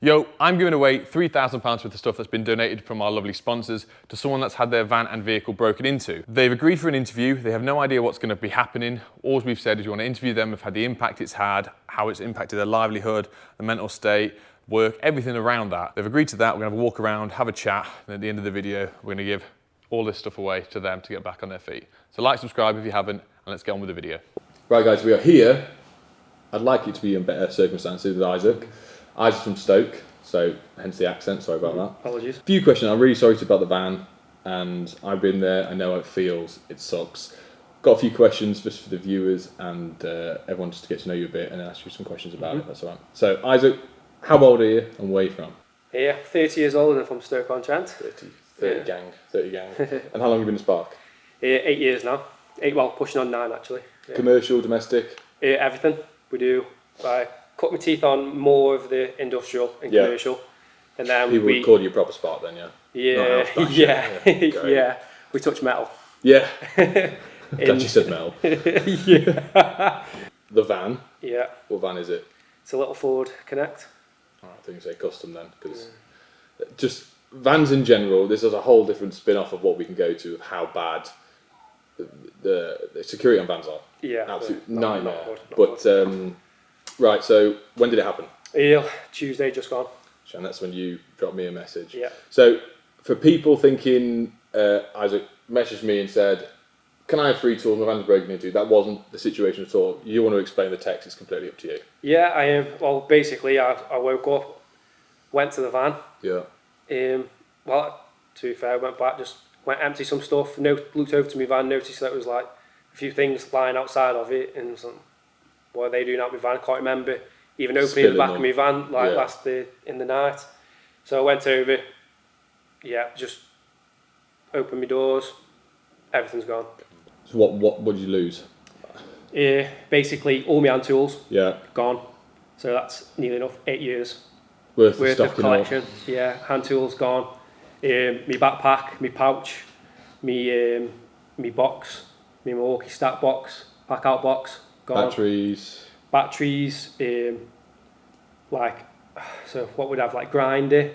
Yo, I'm giving away £3,000 worth of stuff that's been donated from our lovely sponsors to someone that's had their van and vehicle broken into. They've agreed for an interview. They have no idea what's going to be happening. All we've said is we want to interview them, we've had the impact it's had, how it's impacted their livelihood, the mental state, work, everything around that. They've agreed to that. We're going to have a walk around, have a chat, and at the end of the video, we're going to give all this stuff away to them to get back on their feet. So like, subscribe if you haven't, and let's get on with the video. Right guys, we are here. I'd like it to be in better circumstances with Isaac. Isaac's from Stoke, so hence the accent, sorry about that. Apologies. A few questions. I'm really sorry about the van, and I've been there, I know how it feels, it sucks. Got a few questions just for the viewers and everyone just to get to know you a bit and ask you some questions about it, that's all right. So Isaac, how old are you and where are you from? Yeah, 30 years old and I'm from Stoke-on-Trent. 30 gang. And how long have you been in Spark? 8 years now. Well, pushing on 9 actually. Yeah. Commercial, domestic? Everything we do. I cut my teeth on more of the industrial and commercial. And then People would call you a proper Spark then, yeah? Yeah. We touch metal. Yeah. Glad you said metal. Yeah. The van? Yeah. What van is it? It's a little Ford Connect. Oh, I think you say custom then, because just vans in general, this is a whole different spin-off of what we can go to of how bad the security on vans are. Yeah. Absolute nightmare. Not good. Right, so when did it happen? Tuesday just gone. And that's when you dropped me a message. Yeah. So for people thinking, Isaac messaged me and said, can I have free tools? My van's broken into. That wasn't the situation at all. You want to explain the text, it's completely up to you. Yeah, I am. Well, basically, I woke up, went to the van. Yeah. Well, to be fair, I went back, just went empty some stuff, looked over to my van, noticed that there was like a few things lying outside of it, and was like, what are they doing out my van? Can't remember even opening the back of my van last in the night. So I went over, just opened my doors, everything's gone. So what did you lose? Basically all my hand tools, gone. So that's nearly enough 8 years worth of collection. Yeah, hand tools gone. My backpack, my pouch, my box, my Milwaukee stack box, pack out box, gone. Batteries, so what would I have, like grinder,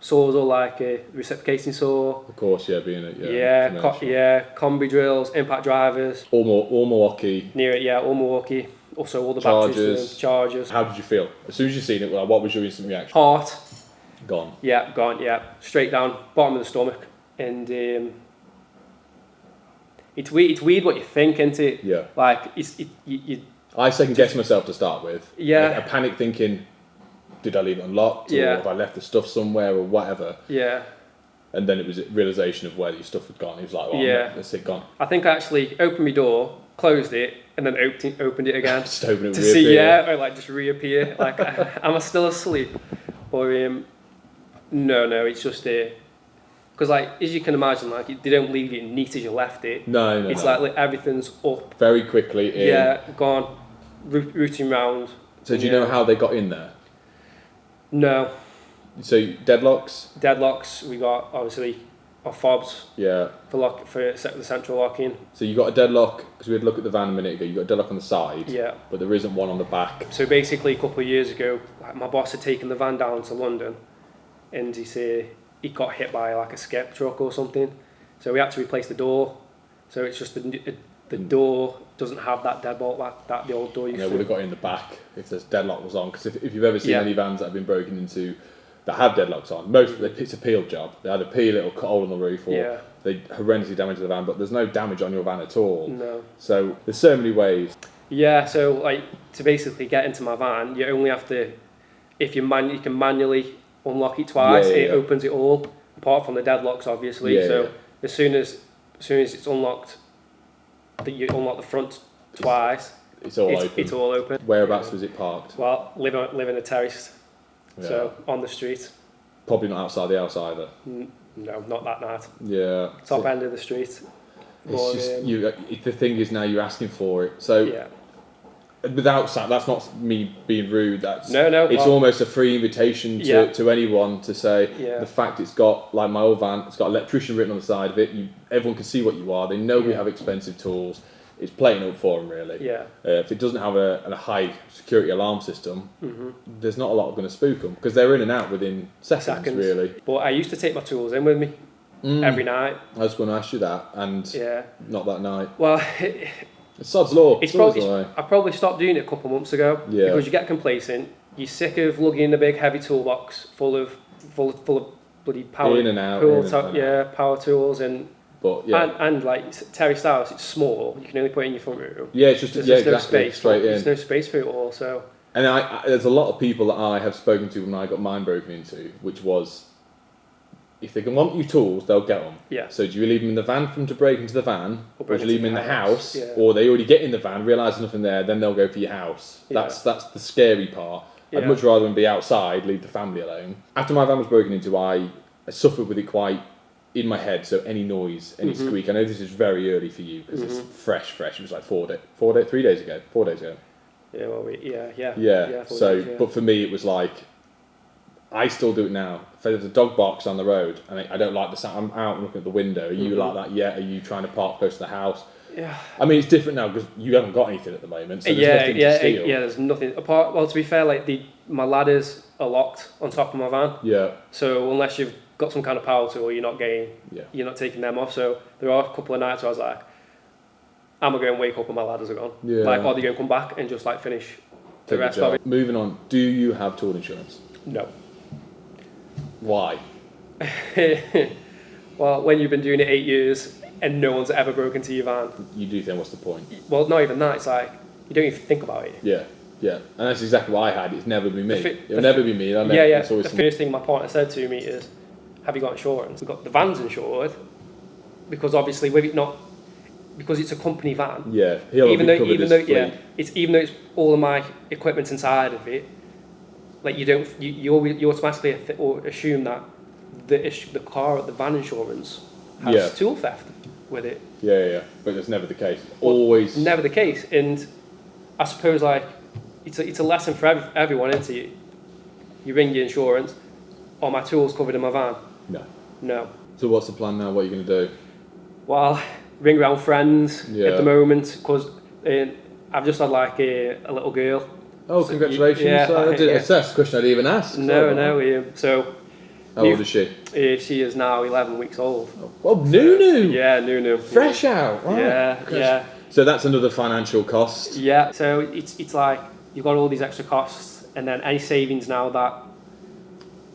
saws, or like a reciprocating saw. Of course, being it, combi drills, impact drivers. All Milwaukee. All Milwaukee. Also all the chargers. Chargers. How did you feel? As soon as you seen it, what was your instant reaction? Heart. Gone. Yeah, gone, straight down, bottom of the stomach. And it's weird what you think, isn't it? Yeah. Like, I second guess myself to start with. Yeah. I panic thinking, did I leave it unlocked? Or have I left the stuff somewhere or whatever? Yeah. And then it was a realisation of where your stuff had gone. It was like, that's it, gone. I think I actually opened my door, closed it, and then opened it again. Just open it to see, or like just reappear. Like, am I still asleep? Or no, it's just because like, as you can imagine, like they don't leave it neat as you left it. No. It's like everything's up very quickly. Gone, routing round. So do you know how they got in there? No. So deadlocks. We got obviously our fobs. Yeah. For the central locking. So you got a deadlock, because we had a look at the van a minute ago. You got a deadlock on the side. Yeah. But there isn't one on the back. So basically, a couple of years ago, like, my boss had taken the van down to London, and he got hit by like a skip truck or something. So we had to replace the door. So it's just the door doesn't have that deadbolt like that the old door used to. It would have got in the back if the deadlock was on. Because if you've ever seen any vans that have been broken into that have deadlocks on, it's a peel job. They either peel it or cut a hole in the roof, or they horrendously damage the van, but there's no damage on your van at all. No. So there's so many ways. Yeah, so like to basically get into my van, you only have to, you can manually unlock it twice. It opens it all, apart from the deadlocks, obviously. As soon as it's unlocked, you unlock the front twice. It's all open. It's all open. Whereabouts was it parked? Well, live in a terrace, so on the street. Probably not outside the house either. No, not that night. Yeah. Top end of the street. It's just the thing is now you're asking for it. So without that's not me being rude. That's It's almost a free invitation to anyone to say the fact it's got, like my old van, it's got electrician written on the side of it. Everyone can see what you are. They know we have expensive tools. it's playing up for them really. Yeah. If it doesn't have a high security alarm system, there's not a lot going to spook them because they're in and out within seconds. Really. But I used to take my tools in with me every night. I was going to ask you that, and not that night. Well, it's sod's law. I probably stopped doing it a couple of months ago because you get complacent. You're sick of lugging a big heavy toolbox full of bloody power in and out, power tools and. But and like terraced house, it's small. You can only put it in your front room. Yeah, it's just there's no exactly space. Straight in. There's no space for it all. So. And there's a lot of people that I have spoken to when I got mine broken into, which was, if they can want you tools, they'll get them. Yeah. So do you leave them in the van for them to break into the van, or do you leave them in the house, yeah. or they already get in the van, realise there's nothing there, then they'll go for your house. Yeah. That's the scary part. Yeah. I'd much rather them be outside, leave the family alone. After my van was broken into, I suffered with it quite in my head. So any noise, any squeak. I know this is very early for you because it's fresh. It was like 3 days ago, 4 days ago. Yeah, well, Yeah. So, but for me, it was like, I still do it now. If there's a dog barks on the road and I don't like the sound, I'm out looking at the window. Are you like that yet? Are you trying to park close to the house? Yeah. I mean, it's different now because you haven't got anything at the moment. So there's nothing to steal. There's nothing apart. Well, to be fair, like my ladders are locked on top of my van. Yeah. So unless you've got some kind of power tool, you're not taking them off. So there are a couple of nights where I was like, am I going to wake up and my ladders are gone? Yeah. Like, or are they going to come back and just like finish the rest of it? Moving on, do you have tool insurance? No. Why? Well, when you've been doing it 8 years and no one's ever broken into your van. You do think, what's the point? Well, not even that. It's like, you don't even think about it. Yeah. And that's exactly what I had. It's never been me. It'll never be me. It's always the first thing my partner said to me is, have you got insurance? We've got the van's insured because obviously because it's a company van. Yeah, even though it's all of my equipment's inside of it, like you automatically assume that the van insurance has tool theft with it. Yeah. But that's never the case. Always never the case, and I suppose like it's a lesson for everyone, isn't it? You ring your insurance. Are my tools covered in my van? No. So what's the plan now? What are you going to do? Well, ring around friends at the moment because I've just had like a little girl. Oh, so congratulations! That's the question I didn't even ask. No. So how old is she? She is now 11 weeks old. Oh, new. Yeah, new. Fresh out. Wow. Yeah. So that's another financial cost. Yeah. So it's like you've got all these extra costs, and then any savings now that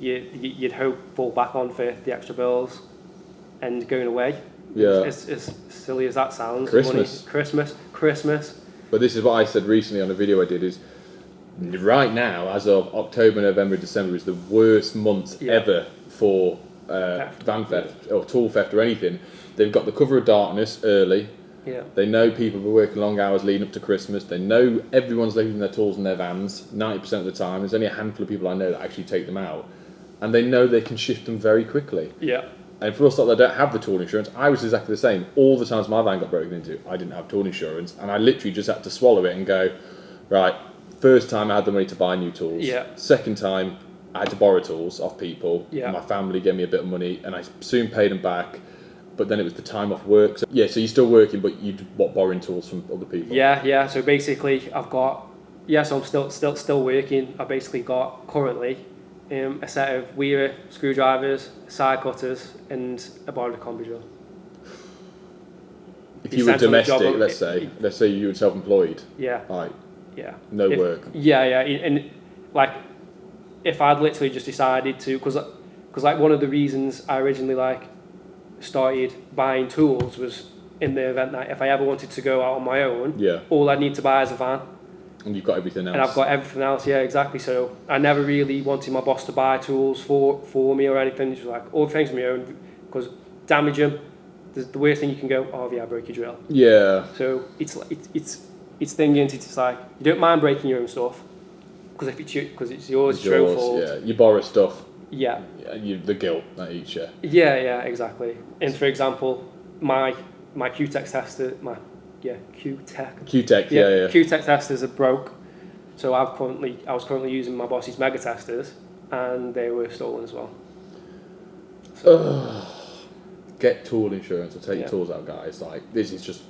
you'd hope fall back on for the extra bills and going away. Yeah. As silly as that sounds. Christmas. But this is what I said recently on a video I did is, right now, as of October, November, December, is the worst month ever for van theft or tool theft or anything. They've got the cover of darkness early. Yeah. They know people are working long hours leading up to Christmas. They know everyone's leaving their tools in their vans 90% of the time. There's only a handful of people I know that actually take them out. And they know they can shift them very quickly. Yeah. And for us that don't have the tool insurance, I was exactly the same. All the times my van got broken into, I didn't have tool insurance. And I literally just had to swallow it and go, right, first time I had the money to buy new tools. Yeah. Second time, I had to borrow tools off people. Yeah. My family gave me a bit of money and I soon paid them back. But then it was the time off work. So you're still working, but you're borrowing tools from other people. Yeah. So basically, so I'm still working. I've basically got currently a set of weaver screwdrivers, side cutters, and a borrowed combi drill. If you were domestic, let's say you were self-employed. Yeah. Right. Yeah. No work. Yeah, and like if I'd literally just decided to, because like one of the reasons I originally like started buying tools was in the event that if I ever wanted to go out on my own, all I'd need to buy is a van. And you've got everything else. And I've got everything else, yeah, exactly. So I never really wanted my boss to buy tools for me or anything. Just like all things on my own, because damage them. The worst thing you can go, oh yeah, I broke your drill. Yeah. So it's thinking, it's like you don't mind breaking your own stuff because it's yours, it's your own fault. Yeah, you borrow stuff. Yeah. The guilt that eats you. Yeah, exactly. And for example, my Q-Tech tester, Q-Tech. Q-Tech testers are broke, so I was currently using my boss's mega testers, and they were stolen as well. So, get tool insurance or take your tools out, guys. Like this is just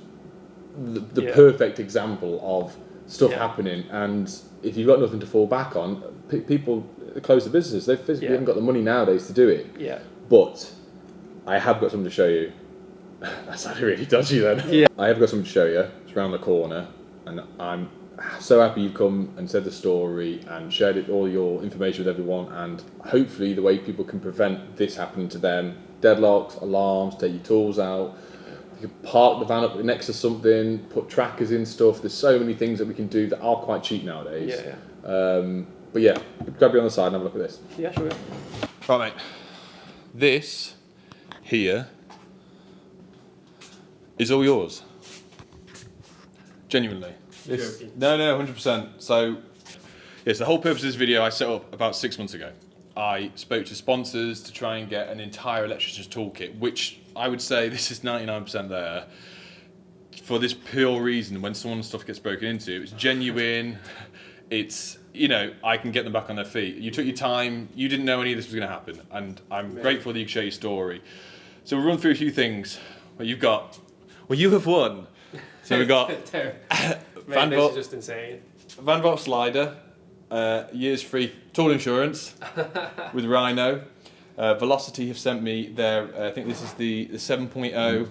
the perfect example of stuff happening, and if you've got nothing to fall back on, people close the businesses. They physically haven't got the money nowadays to do it. Yeah. But I have got something to show you. That sounded really dodgy then. Yeah. I have got something to show you. It's around the corner, and I'm so happy you've come and said the story and shared all your information with everyone, and hopefully the way people can prevent this happening to them. Deadlocks, alarms, take your tools out. You can park the van up next to something, put trackers in stuff. There's so many things that we can do that are quite cheap nowadays. But yeah, grab you on the side and have a look at this. Yeah, sure. Right, mate. This here is all yours. Genuinely. No, 100%. So, yes, the whole purpose of this video I set up about 6 months ago. I spoke to sponsors to try and get an entire electrician's toolkit, which I would say this is 99% there. For this pure reason, when someone's stuff gets broken into, it's genuine. It's, you know, I can get them back on their feet. You took your time. You didn't know any of this was going to happen, and I'm grateful that you can share your story. So we'll run through a few things. Well, you have won. So we've got Mate, this is just insane. Van Volt slider, years free tool insurance with Rhino. Velocity have sent me their, I think this is the 7.0.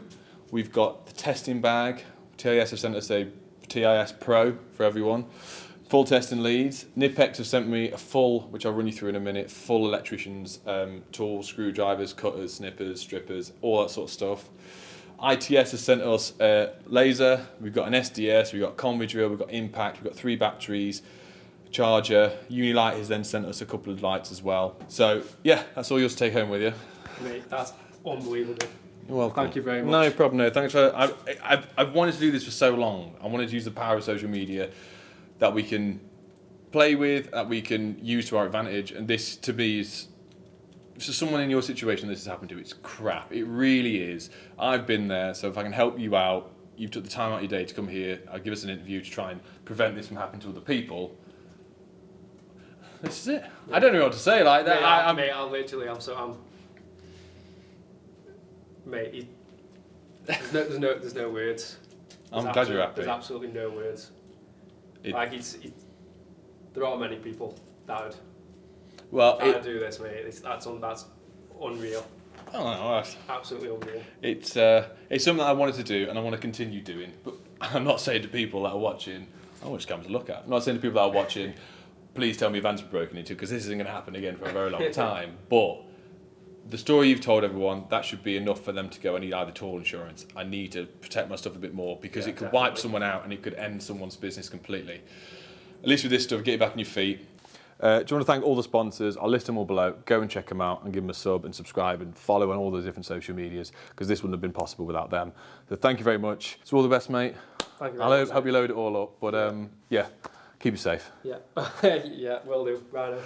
We've got the testing bag. TIS have sent us a TIS Pro for everyone. Full testing leads. Nipex have sent me a full, which I'll run you through in a minute, full electrician's tools, screwdrivers, cutters, snippers, strippers, all that sort of stuff. ITS has sent us a laser, we've got an SDS, we've got combi drill, we've got impact, we've got 3 batteries, charger. Unilight has then sent us a couple of lights as well. So yeah, that's all yours to take home with you. Mate, that's unbelievable. You're welcome. Thank you very much. No problem, no. Thanks for, I've wanted to do this for so long. I wanted to use the power of social media that we can play with, that we can use to our advantage, and this to me is, for someone in your situation this has happened to, it's crap. It really is. I've been there, so if I can help you out, you've took the time out of your day to come here, give us an interview to try and prevent this from happening to other people. This is it. I don't know what to say like that. Mate, there's no words. I'm glad you're happy. There's absolutely no words. There aren't many people that would. Well, do this, mate. That's unreal. I don't know. Absolutely unreal. It's something that I wanted to do and I want to continue doing. But I'm not saying to people that are watching, oh, which comes to look at. I'm not saying to people that are watching, please tell me vans are broken into, because this isn't going to happen again for a very long time. But the story you've told everyone, that should be enough for them to go, I need either tool insurance, I need to protect my stuff a bit more, because it could wipe someone out and it could end someone's business completely. At least with this stuff, get you back on your feet. Do you want to thank all the sponsors? I'll list them all below. Go and check them out and give them a sub and subscribe and follow on all the different social medias, because this wouldn't have been possible without them. So thank you very much. It's all the best, mate. Thank you very much. Hope you load it all up. But yeah, keep it safe. Yeah, yeah, will do. Right now.